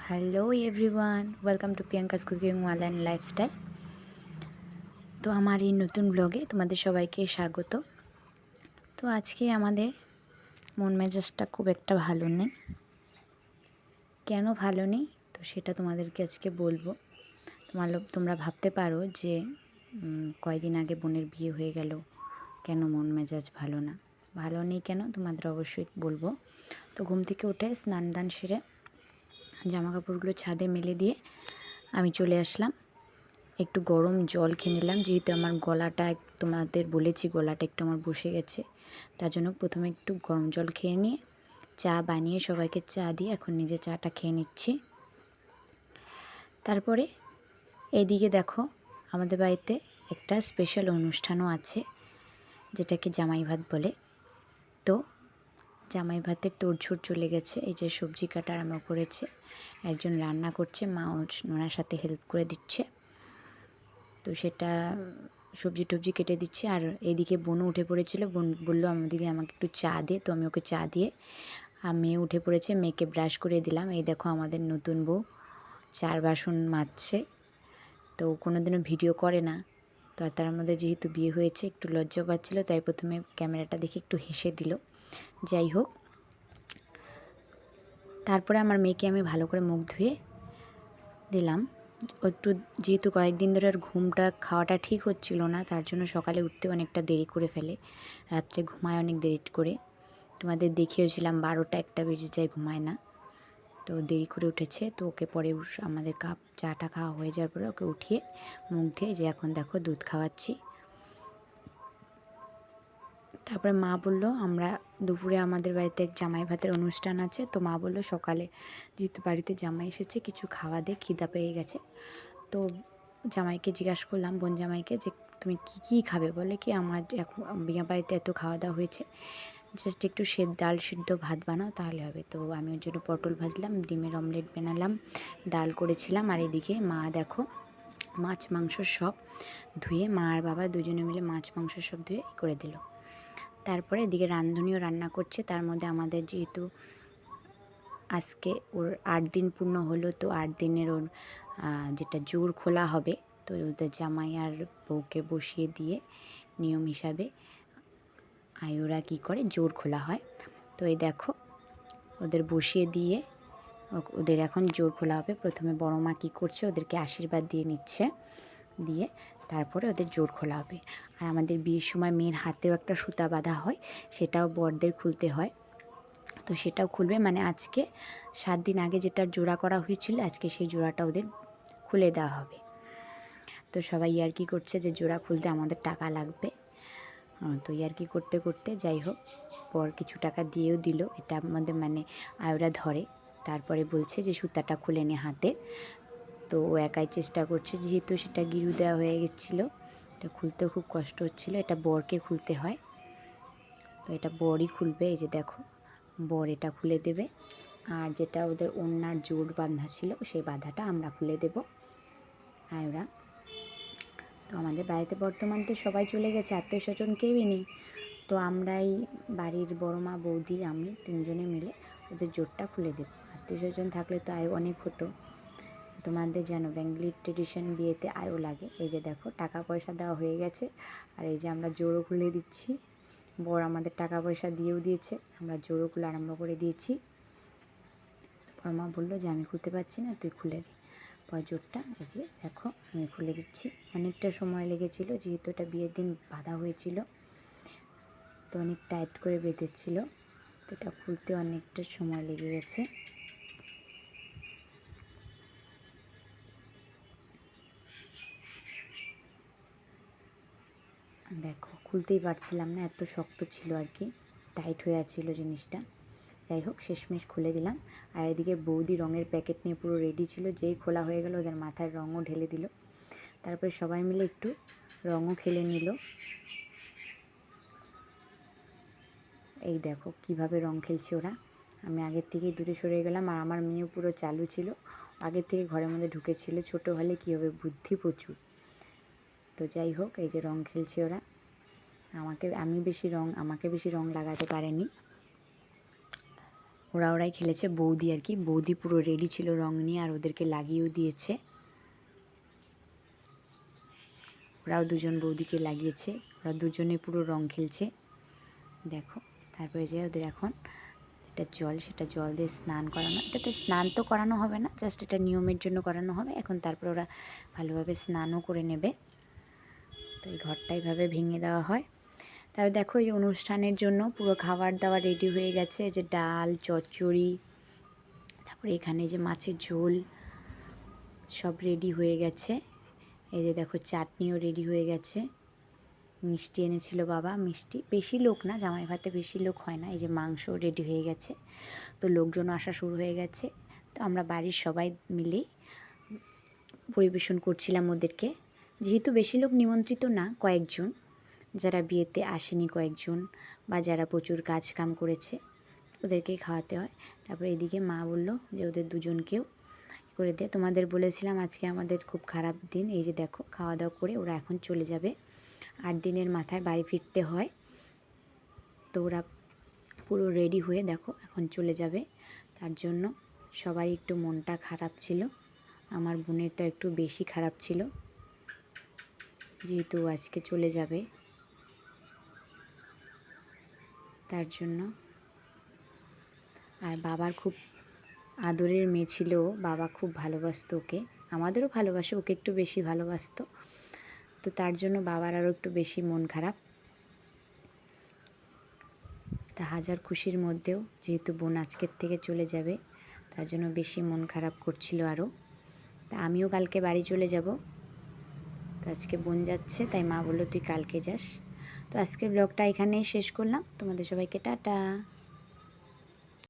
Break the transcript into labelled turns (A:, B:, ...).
A: Hello everyone, welcome to Priyanka's cooking wall and lifestyle. তো আমার এই নতুন ব্লগে তোমাদের সবাইকে স্বাগত। তো আজকে আমাদের মন মেজাজটা খুব একটা ভালো নেই। কেন ভালো নেই তো সেটা তোমাদেরকে আজকে বলবো। তোমরা ভাবতে পারো যে কয়দিন আগে বোনের বিয়ে হয়ে গেল, কেন মন মেজাজ ভালো না, ভালো নেই কেন তোমাদের অবশ্যই বলবো। তো ঘুম থেকে উঠে স্নান দান সেরে জামা কাপড়গুলো ছাদে মেলে দিয়ে আমি চলে আসলাম। একটু গরম জল খেয়ে নিলাম, যেহেতু আমার গলাটা তোমাদের বলেছি গলাটা একটু আমার বসে গেছে, তার জন্য প্রথমে একটু গরম জল খেয়ে নিয়ে চা বানিয়ে সবাইকে চা দিয়ে এখন নিজে চাটা খেয়ে নিচ্ছি। তারপরে এদিকে দেখো আমাদের বাড়িতে একটা স্পেশাল অনুষ্ঠানও আছে, যেটাকে জামাই ভাত বলে। তো জামাই ভাতের তোড়জোড় চলে গেছে। এই যে সবজি কাটা আরম্ভ করেছে, একজন রান্না করছে, মা ওনার সাথে হেল্প করে দিচ্ছে। তো সেটা সবজি টবজি কেটে দিচ্ছে। আর এদিকে বোনও উঠে পড়েছিল, বোন বললো দিদি আমাকে একটু চা দে, তো আমি ওকে চা দিয়ে মেয়ে উঠে পড়েছে, মেয়েকে ব্রাশ করে দিলাম। এই দেখো আমাদের নতুন বউ চার বাসন মাজছে। তো কোনো দিনও ভিডিও করে না, তো তার মধ্যে যেহেতু বিয়ে হয়েছে একটু লজ্জা পাচ্ছিলো, তাই প্রথমে ক্যামেরাটা দেখে একটু হেসে দিল। যাই হোক, তারপরে আমার মেয়েকে আমি ভালো করে মুখ ধুয়ে দিলাম। একটু যেহেতু কয়েকদিন ধরে আর ঘুমটা খাওয়াটা ঠিক হচ্ছিল না, তার জন্য সকালে উঠতে অনেকটা দেরি করে ফেলে, রাত্রে ঘুমায় অনেক দেরি করে। তোমাদের দেখিয়েছিলাম 12টা-1টা বেজে যায় ঘুমায় না, তো দেরি করে উঠেছে। তো ওকে পরে আমাদের কাপ চাটা খাওয়া হয়ে যাওয়ার পরে ওকে উঠিয়ে মুখ ধুয়ে যে এখন দেখো দুধ খাওয়াচ্ছি। তারপরে মা বলল আমরা দুপুরে আমাদের বাড়িতে এক জামাই ভাতের অনুষ্ঠান আছে, তো মা বলল সকালে যেহেতু বাড়িতে জামাই এসেছে কিছু খাওয়া দে, খিদা পেয়ে গেছে। তো জামাইকে জিজ্ঞাসা করলাম, বোন জামাইকে, যে তুমি কী খাবে? বলে কি আমার এখন বিয়ে বাড়িতে এত খাওয়া দাওয়া হয়েছে, জাস্ট একটু ডাল সিদ্ধ ভাত বানাও তাহলে হবে। তো আমি ওর জন্য পটল ভাজলাম, ডিমের অমলেট বানালাম, ডাল করেছিলাম। আর এদিকে মা দেখো মাছ মাংস সব ধুয়ে, মা আর বাবা দুজনে মিলে মাছ মাংস সব ধুয়ে করে দিল। তারপরে এদিকে রাঁধুনিও রান্না করছে। তার মধ্যে আমাদের যেহেতু আজকে ওর 8 দিন পূর্ণ হলো, তো 8 দিনের ওর যেটা জোর খোলা হবে, তো ওদের জামাই আর বউকে বসিয়ে দিয়ে নিয়ম হিসাবে ওরা কী করে জোর খোলা হয়। তো এই দেখো ওদের বসিয়ে দিয়ে ওদের এখন জোর খোলা হবে। প্রথমে বড় মা কী করছে, ওদেরকে আশীর্বাদ দিয়ে নিচ্ছে, দিয়ে তারপরে ওদের জোর খোলা হবে। আর আমাদের বিয়ের সময় মেয়ের হাতেও একটা সুতা বাঁধা হয়, সেটাও বরদের খুলতে হয়, তো সেটাও খুলবে। মানে আজকে 7 দিন আগে যেটা জোড়া করা হয়েছিল, আজকে সেই জোড়াটা ওদের খুলে দেওয়া হবে। তো সবাই ইয়ার্কি করছে যে জোড়া খুলতে আমাদের টাকা লাগবে। তো ইয়ার্কি করতে করতে যাই হোক পর কিছু টাকা দিয়েও দিল, এটা আমাদের মানে আয়োরা ধরে। তারপরে বলছে যে সুতাটা খুলে নে হাতে। তো ও একাই চেষ্টা করছে, যেহেতু সেটা গিরু দেওয়া হয়ে গেছিলো, এটা খুলতেও খুব কষ্ট হচ্ছিলো। এটা বরকে খুলতে হয়, তো এটা বরই খুলবে। এই যে দেখো বর এটা খুলে দেবে, আর যেটা ওদের ওড়নার জোর বাঁধা ছিল সেই বাঁধাটা আমরা খুলে দেব আয়োরা। তো আমাদের বাড়িতে বর্তমান তো সবাই চলে গেছে, আত্মীয় স্বজন কেউই নেই, তো আমরাই বাড়ির বড় মা, বৌদি, আমি 3জনে মিলে ওদের জোরটা খুলে দেব। আত্মীয় স্বজন থাকলে তো আয় অনেক হতো। তোমাদের জানো বেঙ্গলি ট্রেডিশন বিয়েতে আয়ও লাগে। এই যে দেখো টাকা পয়সা দেওয়া হয়ে গেছে, আর এই যে আমরা জোরও খুলে দিচ্ছি। বর আমাদের টাকা পয়সা দিয়েও দিয়েছে, আমরা জোরও খুলে আরম্ভ করে দিয়েছি। বড় মা বললো যে আমি খুলতে পারছি না, তুই খুলে দে পর জোরটা। এই যে দেখো আমি খুলে দিচ্ছি। অনেকটা সময় লেগেছিলো, যেহেতু এটা বিয়ের দিন বাঁধা হয়েছিল, তো অনেক টাইট করে বেঁধেছিল, তো এটা খুলতে অনেকটা সময় লেগে গেছে। দেখো খুলতেই পারছিলাম না, এত শক্ত ছিল আর কি, টাইট হয়ে আছিল জিনিসটা। যাই হোক শেষমেশ খুলে দিলাম। আর এদিকে বৌদি রঙের প্যাকেট নিয়ে পুরো রেডি ছিল, যেই খোলা হয়ে গেল ওদের মাথায় রঙও ঢেলে দিল। তারপরে সবাই মিলে একটু রঙও খেলে নিল। এই দেখো কিভাবে রং খেলছে ওরা। আমি আগের থেকেই দূরে সরে গেলাম, আর আমার মেয়েও পুরো চালু ছিল, আগের থেকে ঘরের মধ্যে ঢুকেছিল। ছোটো হলে কী হবে, বুদ্ধি প্রচুর। তো যাই হোক এই যে রং খেলছে ওরা। আমাকে বেশি রং লাগাতে পারেনি। ওরাই খেলেছে, বৌদি আর কি, বৌদি পুরো রেডি ছিল রং নিয়ে আর ওদেরকে লাগিয়েও দিয়েছে। ওরাও দুজন বৌদিকে লাগিয়েছে, ওরা দুজনে পুরো রং খেলছে দেখো। তারপরে যে ওদের এখন এটা জল, সেটা জল দিয়ে স্নান করানো, এটাতে স্নান তো করানো হবে না, জাস্ট এটা নিয়মের জন্য করানো হবে এখন। তারপর ওরা ভালোভাবে স্নানও করে নেবে। তো এই ঘরটা এইভাবে ভেঙে দেওয়া হয়। তারপর দেখো এই অনুষ্ঠানের জন্য পুরো খাবার দাবার রেডি হয়ে গেছে, যে ডাল, চচ্চড়ি, তারপরে এখানে যে মাছের ঝোল সব রেডি হয়ে গেছে। এই যে দেখো চাটনিও রেডি হয়ে গেছে, মিষ্টি এনেছিল বাবা, মিষ্টি বেশি লোক না, জামাই ভাতে বেশি লোক হয় না। এই যে মাংস রেডি হয়ে গেছে, তো লোকজন আসা শুরু হয়ে গেছে। তো আমরা বাড়ির সবাই মিলেই পরিবেশন করছিলাম ওদেরকে, যেহেতু বেশি লোক নিমন্ত্রিত না, কয়েকজন যারা বিয়েতে আসেনি কয়েকজন, বা যারা প্রচুর কাজ কাম করেছে ওদেরকেই খাওয়াতে হয়। তারপরে এদিকে মা বলল যে ওদের দুজনকেও করে দে, তোমাদের বলেছিলাম আজকে আমাদের খুব খারাপ দিন। এই যে দেখো খাওয়া দাওয়া করে ওরা এখন চলে যাবে, 8 দিনের মাথায় বাড়ি ফিরতে হয়। তো ওরা পুরো রেডি হয়ে দেখো এখন চলে যাবে, তার জন্য সবাই একটু মনটা খারাপ ছিল। আমার বোনের তো একটু বেশি খারাপ ছিল, যেহেতু আজকে চলে যাবে তার জন্য। আর বাবার খুব আদরের মেয়ে ছিল, বাবা খুব ভালোবাসতো ওকে, আমাদেরও ভালোবাসে, ওকে একটু বেশি ভালোবাসতো। তো তার জন্য বাবার আরও একটু বেশি মন খারাপ। তা হাজার খুশির মধ্যেও যেহেতু বোন আজকের থেকে চলে যাবে, তার জন্য বেশি মন খারাপ করছিল আরও। তা আমিও কালকে বাড়ি চলে যাব, তো আজকে বোন যাচ্ছে তাই মা বললো তুই কালকে যাস। তো আজকের ব্লগটা এখানেই শেষ করলাম, তোমাদের সবাইকে টাটা।